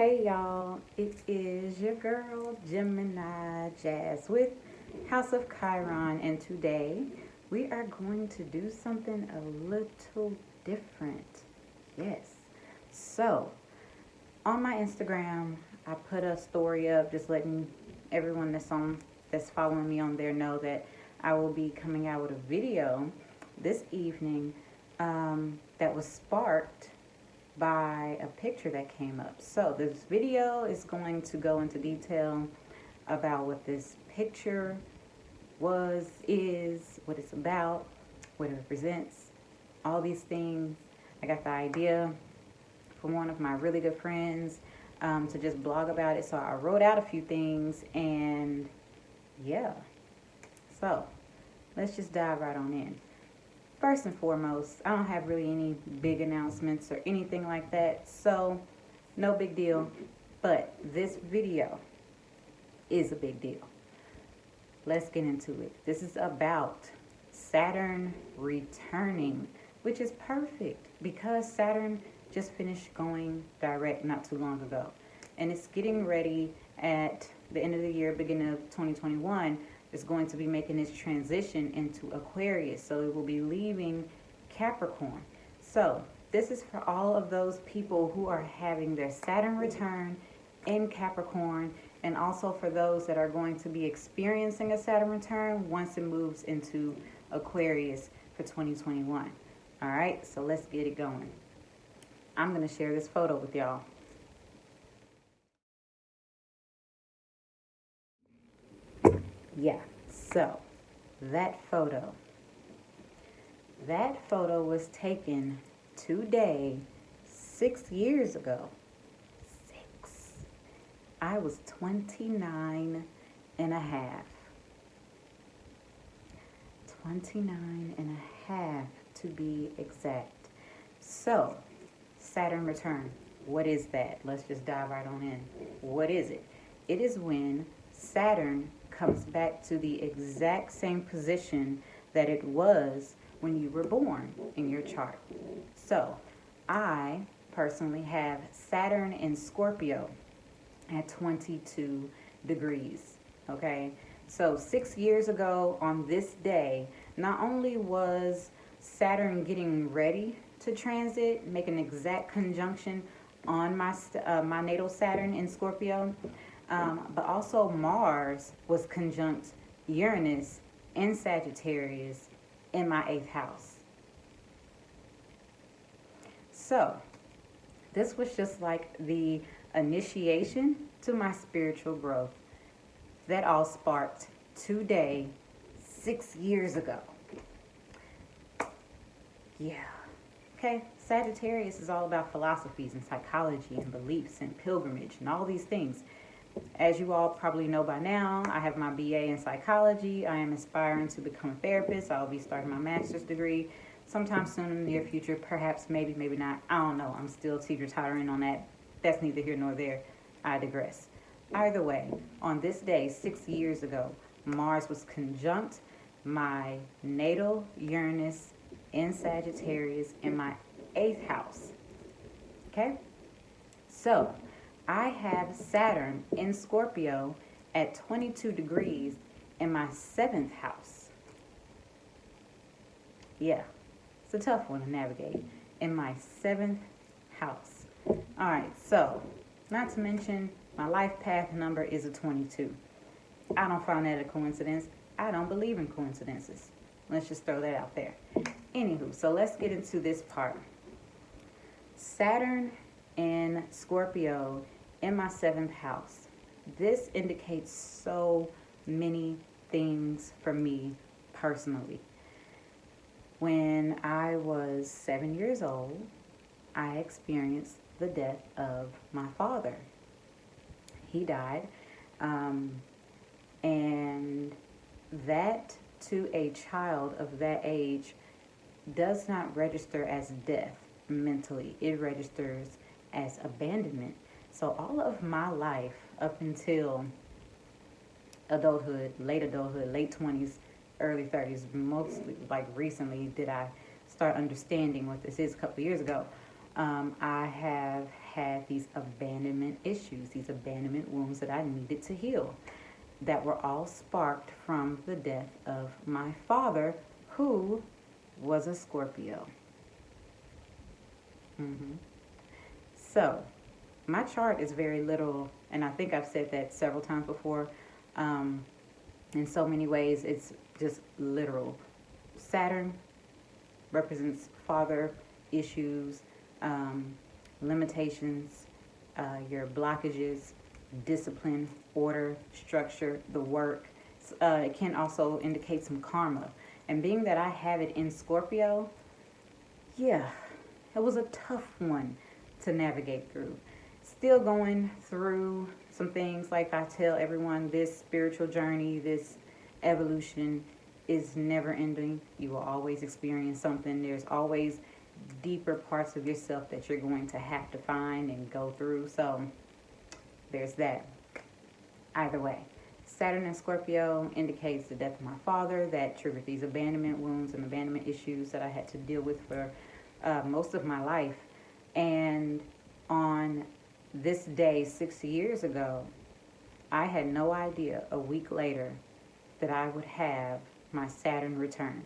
Hey y'all, it is your girl Gemini Jazz with House of Chiron, and today we are going to do something a little different. Yes. So, on my Instagram, I put a story up just letting everyone that's following me on there know that I will be coming out with a video this evening that was sparked by a picture that came up. So this video is going to go into detail about what this picture is, what it's about, what it represents, all these things. I got the idea from one of my really good friends to just blog about it. So I wrote out a few things, and yeah. So let's just dive right on in. First and foremost, I don't have really any big announcements or anything like that, so no big deal. But this video is a big deal. Let's get into it. This is about Saturn returning, which is perfect because Saturn just finished going direct not too long ago. And it's getting ready at the end of the year, beginning of 2021. Is going to be making its transition into Aquarius. So it will be leaving Capricorn. So this is for all of those people who are having their Saturn return in Capricorn, and also for those that are going to be experiencing a Saturn return once it moves into Aquarius for 2021. All right, so let's get it going. I'm going to share this photo with y'all. Yeah, so that photo was taken today 6 years ago. I was 29 and a half. 29 and a half to be exact. So, Saturn return. What is that? Let's just dive right on in. What is it? It is when Saturn comes back to the exact same position that it was when you were born in your chart. So, I personally have Saturn in Scorpio at 22 degrees. Okay, so 6 years ago on this day, not only was Saturn getting ready to transit, make an exact conjunction on my natal Saturn in Scorpio, but also Mars was conjunct Uranus in Sagittarius in my 8th house. So this was just like the initiation to my spiritual growth that all sparked today, 6 years ago. Yeah. Okay, Sagittarius is all about philosophies and psychology and beliefs and pilgrimage and all these things. As you all probably know by now, I have my BA in psychology. I am aspiring to become a therapist. I'll be starting my master's degree sometime soon in the near future. Perhaps, maybe not. I don't know. I'm still teeter-tottering on that. That's neither here nor there. I digress. Either way, on this day, 6 years ago, Mars was conjunct my natal Uranus in Sagittarius in my 8th house. Okay? So, I have Saturn in Scorpio at 22 degrees in my 7th house. Yeah, it's a tough one to navigate. In my 7th house. All right, so not to mention my life path number is a 22. I don't find that a coincidence. I don't believe in coincidences. Let's just throw that out there. Anywho, so let's get into this part. Saturn in Scorpio in my 7th house. This indicates so many things for me personally. When I was 7 years old, I experienced the death of my father. He died, and that to a child of that age does not register as death mentally. It registers as abandonment. So all of my life up until adulthood, late 20s, early 30s, mostly like recently did I start understanding what this is a couple of years ago. I have had these abandonment issues, these abandonment wounds that I needed to heal, that were all sparked from the death of my father, who was a Scorpio. So, my chart is very literal, and I think I've said that several times before. In so many ways, it's just literal. Saturn represents father issues, limitations, your blockages, discipline, order, structure, the work. It can also indicate some karma. And being that I have it in Scorpio, yeah, it was a tough one to navigate through. Still going through some things. Like I tell everyone, this spiritual journey, this evolution is never ending. You will always experience something. There's always deeper parts of yourself that you're going to have to find and go through. So there's that. Either way, Saturn in Scorpio indicates the death of my father that triggered these abandonment wounds and abandonment issues that I had to deal with for most of my life. And on this day 6 years ago, I had no idea a week later that I would have my Saturn return.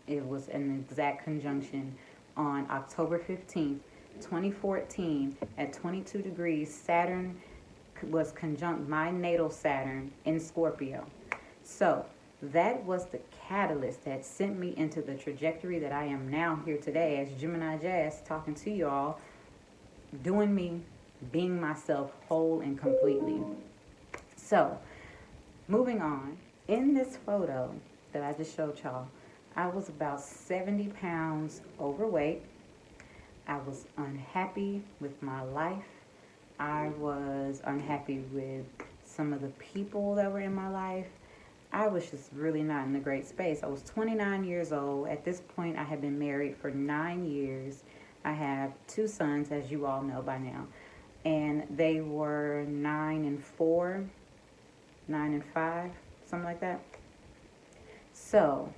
It was an exact conjunction on October 15th, 2014 at 22 degrees. Saturn was conjunct my natal Saturn in Scorpio. So that was the catalyst that sent me into the trajectory that I am now here today as Gemini Jazz, talking to you all, doing me, being myself whole and completely. So, moving on, in this photo that I just showed y'all, I was about 70 pounds overweight. I was unhappy with my life. I was unhappy with some of the people that were in my life. I was just really not in a great space. I was 29 years old. At this point, I had been married for 9 years. I have 2 sons, as you all know by now. And they were 9 and 4, 9 and 5, something like that. So,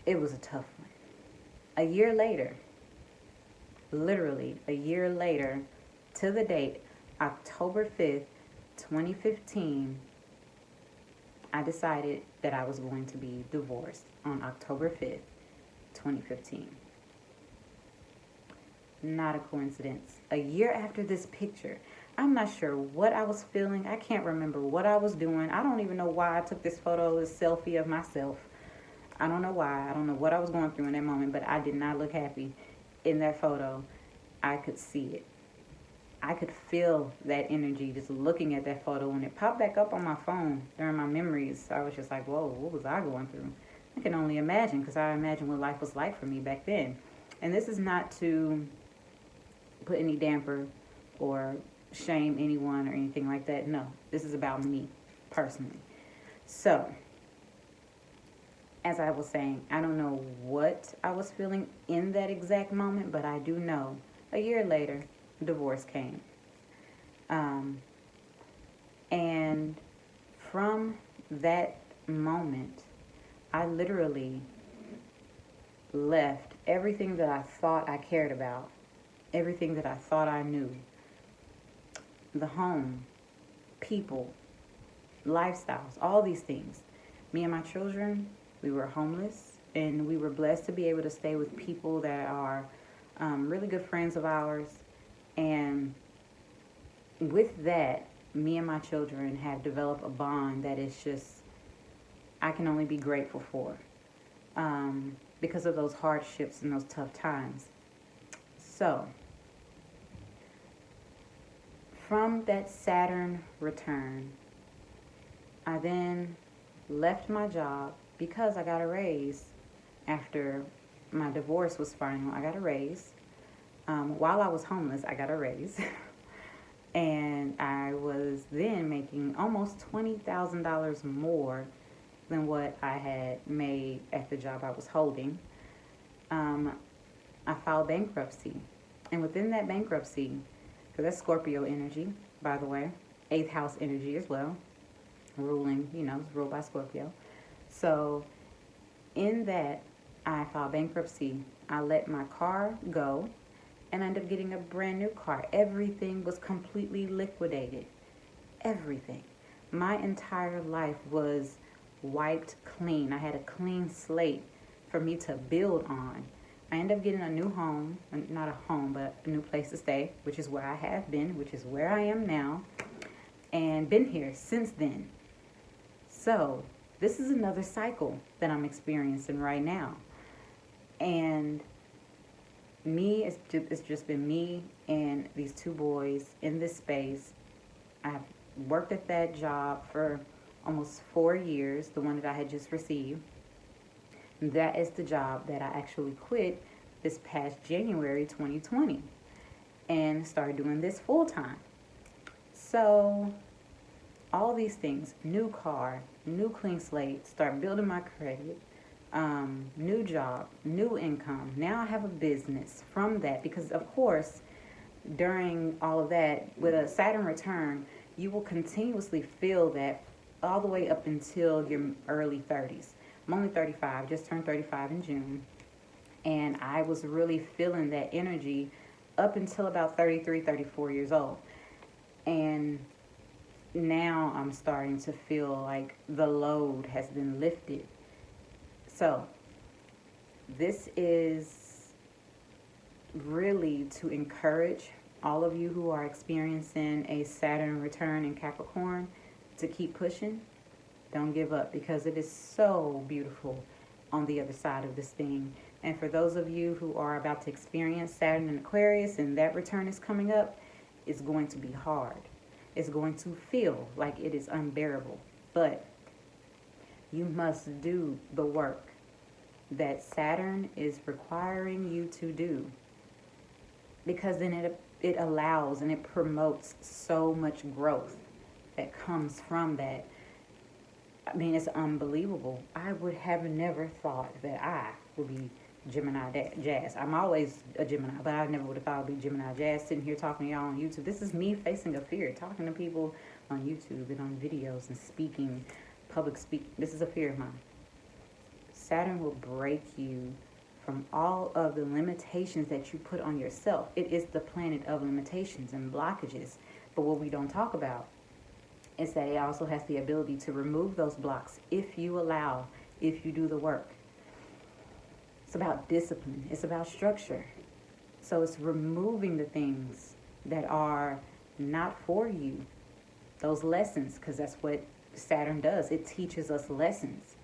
it was a tough one. A year later, literally a year later, to the date, October 5th, 2015, I decided that I was going to be divorced on October 5th, 2015. Not a coincidence. A year after this picture, I'm not sure what I was feeling. I can't remember what I was doing. I don't even know why I took this photo, this selfie of myself. I don't know why. I don't know what I was going through in that moment, but I did not look happy in that photo. I could see it. I could feel that energy just looking at that photo. When it popped back up on my phone during my memories, I was just like, whoa, what was I going through? I can only imagine, because I imagine what life was like for me back then. And this is not to put any damper or shame anyone or anything like that. No, this is about me personally. So, as I was saying, I don't know what I was feeling in that exact moment, but I do know a year later, divorce came. And from that moment, I literally left everything that I thought I cared about, everything that I thought I knew, the home, people, lifestyles, all these things. Me and my children, we were homeless, and we were blessed to be able to stay with people that are really good friends of ours. And with that, me and my children have developed a bond that is just, I can only be grateful for, because of those hardships and those tough times. So, from that Saturn return, I then left my job because I got a raise after my divorce was final. I got a raise. While I was homeless, I got a raise. And I was then making almost $20,000 more than what I had made at the job I was holding. I filed bankruptcy. And within that bankruptcy, because that's Scorpio energy, by the way, 8th house energy as well, ruling, it's ruled by Scorpio. So in that, I filed bankruptcy. I let my car go, and I ended up getting a brand new car. Everything was completely liquidated. Everything. My entire life was wiped clean. I had a clean slate for me to build on. I ended up getting a new home, not a home, but a new place to stay, which is where I have been, which is where I am now, and been here since then. So this is another cycle that I'm experiencing right now. And me, it's just been me and these two boys in this space. I've worked at that job for almost 4 years, the one that I had just received. That is the job that I actually quit this past January 2020 and started doing this full time. So all these things, new car, new clean slate, start building my credit, new job, new income. Now I have a business from that because, of course, during all of that, with a Saturn return, you will continuously feel that all the way up until your early 30s. I'm only 35, just turned 35 in June. And I was really feeling that energy up until about 33, 34 years old. And now I'm starting to feel like the load has been lifted. So this is really to encourage all of you who are experiencing a Saturn return in Capricorn to keep pushing. Don't give up, because it is so beautiful on the other side of this thing. And for those of you who are about to experience Saturn in Aquarius and that return is coming up, it's going to be hard. It's going to feel like it is unbearable. But you must do the work that Saturn is requiring you to do, because then it allows and it promotes so much growth that comes from that. I mean, it's unbelievable. I would have never thought that I would be Gemini Jazz. I'm always a Gemini, but I never would have thought I'd be Gemini Jazz sitting here talking to y'all on YouTube. This is me facing a fear, talking to people on YouTube and on videos and speaking, public speak. This is a fear of mine. Saturn will break you from all of the limitations that you put on yourself. It is the planet of limitations and blockages. But what we don't talk about is that it also has the ability to remove those blocks if you allow, if you do the work. It's about discipline. It's about structure. So it's removing the things that are not for you, those lessons, because that's what Saturn does. It teaches us lessons.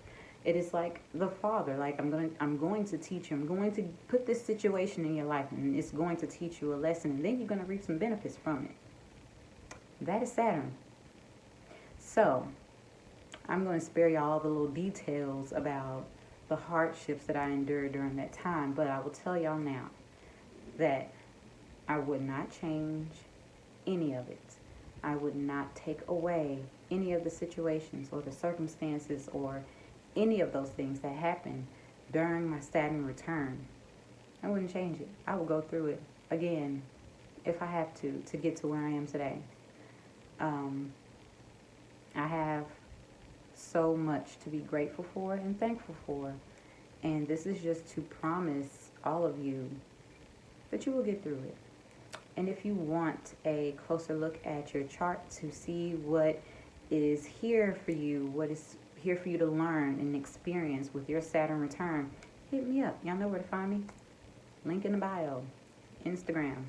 It is like the father. Like, I'm going to teach you. I'm going to put this situation in your life, and it's going to teach you a lesson, and then you're going to reap some benefits from it. That is Saturn. So, I'm going to spare you all the little details about the hardships that I endured during that time, but I will tell y'all now that I would not change any of it. I would not take away any of the situations or the circumstances or any of those things that happened during my Saturn return. I wouldn't change it. I would go through it again if I have to get to where I am today. I have so much to be grateful for and thankful for. And this is just to promise all of you that you will get through it. And if you want a closer look at your chart to see what is here for you, what is here for you to learn and experience with your Saturn return, hit me up. Y'all know where to find me. Link in the bio. Instagram,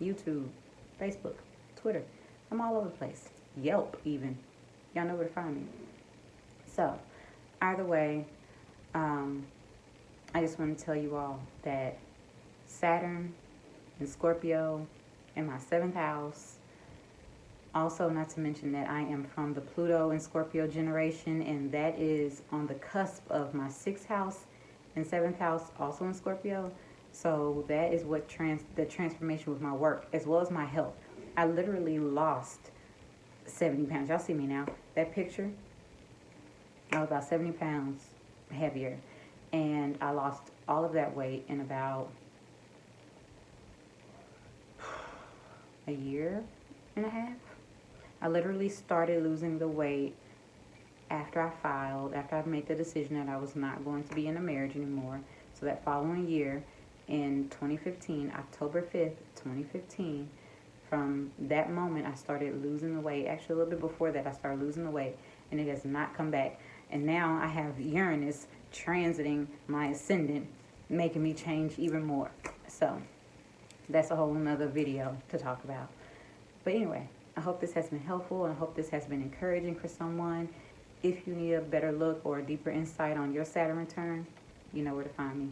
YouTube, Facebook, Twitter. I'm all over the place. Yelp even. Y'all know where to find me. So, either way, I just want to tell you all that Saturn and Scorpio in my 7th house. Also, not to mention that I am from the Pluto and Scorpio generation, and that is on the cusp of my 6th house and 7th house, also in Scorpio. So that is what the transformation with my work, as well as my health. I literally lost 70 pounds. Y'all see me now. That picture, I was about 70 pounds heavier, and I lost all of that weight in about a year and a half. I literally started losing the weight after I made the decision that I was not going to be in a marriage anymore. So that following year, in 2015, October 5th, 2015. From that moment, I started losing the weight. Actually, a little bit before that, I started losing the weight, and it has not come back. And now I have Uranus transiting my ascendant, making me change even more. So that's a whole nother video to talk about. But anyway, I hope this has been helpful, and I hope this has been encouraging for someone. If you need a better look or a deeper insight on your Saturn return, you know where to find me.